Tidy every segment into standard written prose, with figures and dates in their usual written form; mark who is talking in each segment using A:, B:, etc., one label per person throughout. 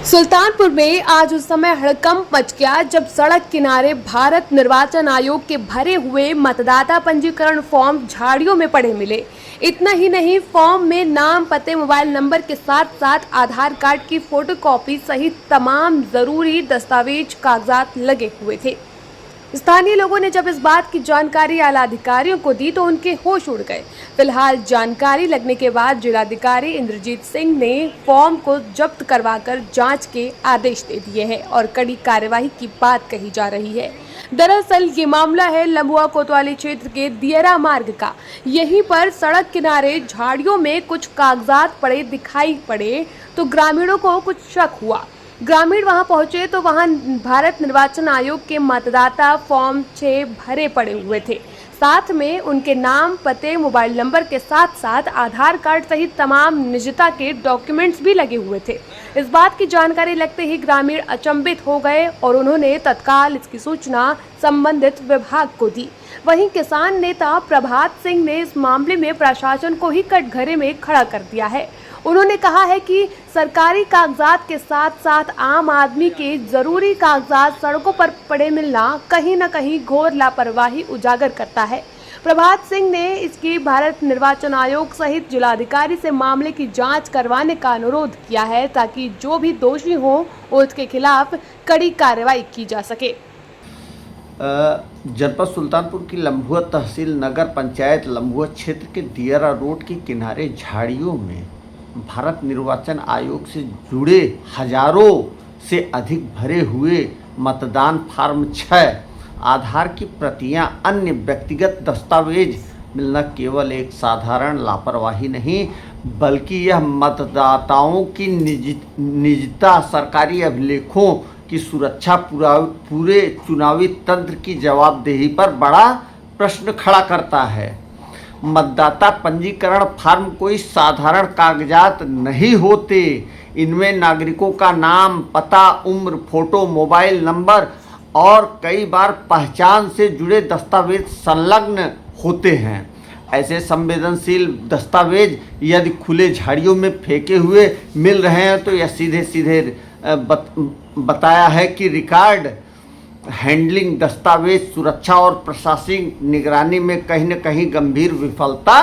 A: सुल्तानपुर में आज उस समय हड़कंप मच गया जब सड़क किनारे भारत निर्वाचन आयोग के भरे हुए मतदाता पंजीकरण फॉर्म झाड़ियों में पड़े मिले। इतना ही नहीं, फॉर्म में नाम, पते, मोबाइल नंबर के साथ साथ आधार कार्ड की फोटोकॉपी सहित तमाम जरूरी दस्तावेज कागजात लगे हुए थे। स्थानीय लोगों ने जब इस बात की जानकारी आला अधिकारियों को दी तो उनके होश उड़ गए। फिलहाल जानकारी लगने के बाद जिलाधिकारी इंद्रजीत सिंह ने फॉर्म को जब्त करवाकर जांच के आदेश दे दिए हैं और कड़ी कार्यवाही की बात कही जा रही है। दरअसल ये मामला है लंबुआ कोतवाली क्षेत्र के दियरा मार्ग का। यहीं पर सड़क किनारे झाड़ियों में कुछ कागजात पड़े दिखाई पड़े तो ग्रामीणों को कुछ शक हुआ। ग्रामीण वहां पहुंचे तो वहां भारत निर्वाचन आयोग के मतदाता फॉर्म 6 भरे पड़े हुए थे। साथ में उनके नाम, पते, मोबाइल नंबर के साथ साथ आधार कार्ड सहित तमाम निजता के डॉक्यूमेंट्स भी लगे हुए थे। इस बात की जानकारी लगते ही ग्रामीण अचंभित हो गए और उन्होंने तत्काल इसकी सूचना संबंधित विभाग को दी। वहीं किसान नेता प्रभात सिंह ने इस मामले में प्रशासन को ही कटघरे में खड़ा कर दिया है। उन्होंने कहा है कि सरकारी कागजात के साथ साथ आम आदमी के जरूरी कागजात सड़कों पर पड़े मिलना कहीं न कहीं घोर लापरवाही उजागर करता है। प्रभात सिंह ने इसकी भारत निर्वाचन आयोग सहित जिलाधिकारी से मामले की जांच करवाने का अनुरोध किया है ताकि जो भी दोषी हो उसके खिलाफ कड़ी कार्रवाई की जा सके।
B: जनपद सुल्तानपुर की लंबुआ तहसील नगर पंचायत लंबुआ क्षेत्र के दियरा रोड के किनारे झाड़ियों में भारत निर्वाचन आयोग से जुड़े हजारों से अधिक भरे हुए मतदान फार्म 6, आधार की प्रतियां, अन्य व्यक्तिगत दस्तावेज मिलना केवल एक साधारण लापरवाही नहीं बल्कि यह मतदाताओं की निजता, सरकारी अभिलेखों की सुरक्षा, पूरे चुनावी तंत्र की जवाबदेही पर बड़ा प्रश्न खड़ा करता है। मतदाता पंजीकरण फार्म कोई साधारण कागजात नहीं होते। इनमें नागरिकों का नाम, पता, उम्र, फोटो, मोबाइल नंबर और कई बार पहचान से जुड़े दस्तावेज संलग्न होते हैं। ऐसे संवेदनशील दस्तावेज यदि खुले झाड़ियों में फेंके हुए मिल रहे हैं तो यह सीधे सीधे बताया है कि रिकॉर्ड हैंडलिंग, दस्तावेज सुरक्षा और प्रशासनिक निगरानी में कहीं न कहीं गंभीर विफलता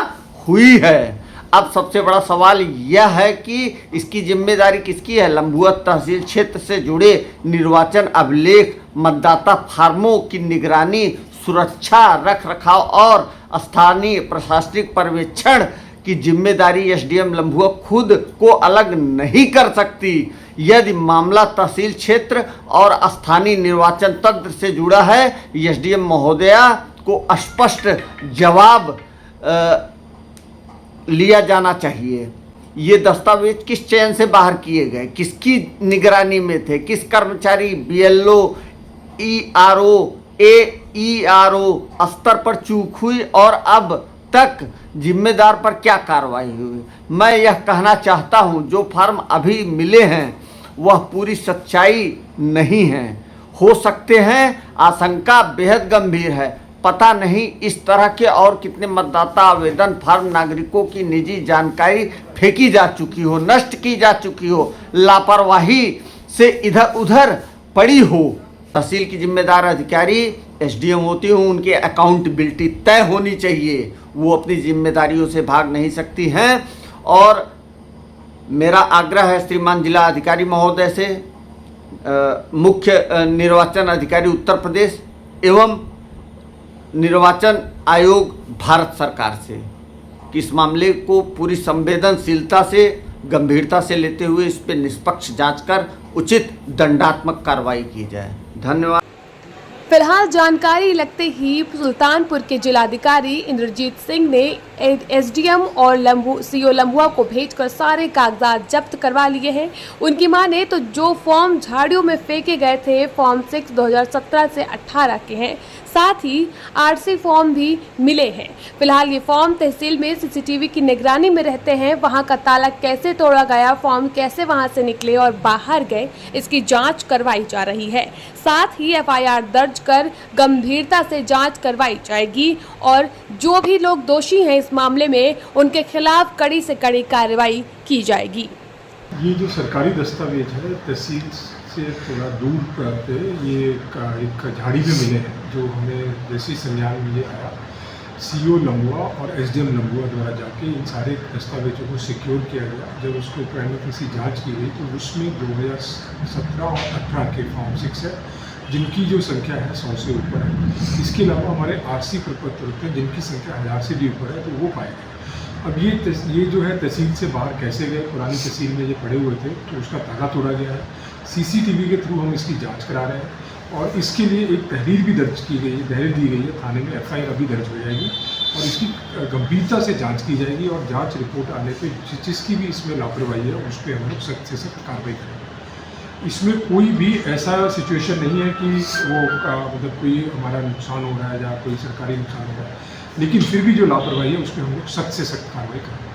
B: हुई है। अब सबसे बड़ा सवाल यह है कि इसकी जिम्मेदारी किसकी है। लंबुआ तहसील क्षेत्र से जुड़े निर्वाचन अभिलेख, मतदाता फार्मों की निगरानी, सुरक्षा, रख रखाव और स्थानीय प्रशासनिक पर्यवेक्षण की जिम्मेदारी एसडीएम लंबुआ खुद को अलग नहीं कर सकती। यदि मामला तहसील क्षेत्र और स्थानीय निर्वाचन तंत्र से जुड़ा है, एसडीएम महोदया को स्पष्ट जवाब लिया जाना चाहिए। ये दस्तावेज किस चयन से बाहर किए गए, किसकी निगरानी में थे, किस कर्मचारी बीएलओ, ईआरओ, एईआरओ स्तर पर चूक हुई और अब तक जिम्मेदार पर क्या कार्रवाई हुई। मैं यह कहना चाहता हूं, जो फॉर्म अभी मिले हैं वह पूरी सच्चाई नहीं है। हो सकते हैं आशंका बेहद गंभीर है। पता नहीं इस तरह के और कितने मतदाता आवेदन फॉर्म नागरिकों की निजी जानकारी फेंकी जा चुकी हो, नष्ट की जा चुकी हो, लापरवाही से इधर उधर पड़ी हो। तहसील की जिम्मेदार अधिकारी एसडीएम होती हूँ, उनकी अकाउंटेबिलिटी तय होनी चाहिए। वो अपनी जिम्मेदारियों से भाग नहीं सकती हैं। और मेरा आग्रह है श्रीमान जिला अधिकारी महोदय से, मुख्य निर्वाचन अधिकारी उत्तर प्रदेश एवं निर्वाचन आयोग भारत सरकार से कि इस मामले को पूरी संवेदनशीलता से, गंभीरता से लेते हुए इस पर निष्पक्ष जांच कर उचित दंडात्मक कार्रवाई की जाए। धन्यवाद।
A: फिलहाल जानकारी लगते ही सुल्तानपुर के जिलाधिकारी इंद्रजीत सिंह ने एसडीएम और सीओ लंबुआ को भेजकर सारे कागजात जब्त करवा लिए हैं। उनकी माने तो जो फॉर्म झाड़ियों में फेंके गए थे, फॉर्म 6 2017 से 18 के हैं। साथ ही आरसी फॉर्म भी मिले हैं। फिलहाल ये फॉर्म तहसील में सीसीटीवी की निगरानी में रहते हैं। वहां का ताला कैसे तोड़ा गया, फॉर्म कैसे वहां से निकले और बाहर गए, इसकी जांच करवाई जा रही है। साथ ही एफआईआर दर्ज कर गंभीरता से जांच करवाई जाएगी और जो भी लोग दोषी हैं इस मामले में उनके खिलाफ कड़ी से कड़ी कार्रवाई की जाएगी।
C: ये जो सरकारी दस्तावेज है तहसील से थोड़ा दूर पे ये एक झाड़ी में मिले हैं, जो हमें जैसे ही संज्ञान में ये आया सीओ लम्बुआ और एसडीएम लम्बुआ द्वारा जाके इन सारे दस्तावेजों को सिक्योर किया गया। जब उसको प्राइमरी किसी जांच की गई तो उसमें 2017 और 18 के फॉर्म 6 है, जिनकी जो संख्या है 100 से ऊपर है। इसके अलावा हमारे आरसी प्रपत्र होते हैं जिनकी संख्या 1000 से भी ऊपर है, तो वो पाए गए। अब ये जो है तहसील से बाहर कैसे गए, पुरानी तहसील में ये पड़े हुए थे तो उसका ताला तोड़ा गया है। सीसीटीवी के थ्रू हम इसकी जांच करा रहे हैं और इसके लिए एक तहरीर भी दर्ज की गई है, तहरीर दी गई है थाने में, एफआईआर अभी दर्ज हो जाएगी और इसकी गंभीरता से जांच की जाएगी और जांच रिपोर्ट आने पे जिसकी भी इसमें लापरवाही है उस पर हम लोग सख्त से सख्त कार्रवाई करेंगे। इसमें कोई भी ऐसा सिचुएशन नहीं है कि वो मतलब कोई हमारा नुकसान हो रहा है या कोई सरकारी नुकसान हो रहा है, लेकिन फिर भी जो लापरवाही है उस पर हम लोग सख्त से सख्त कार्रवाई करेंगे।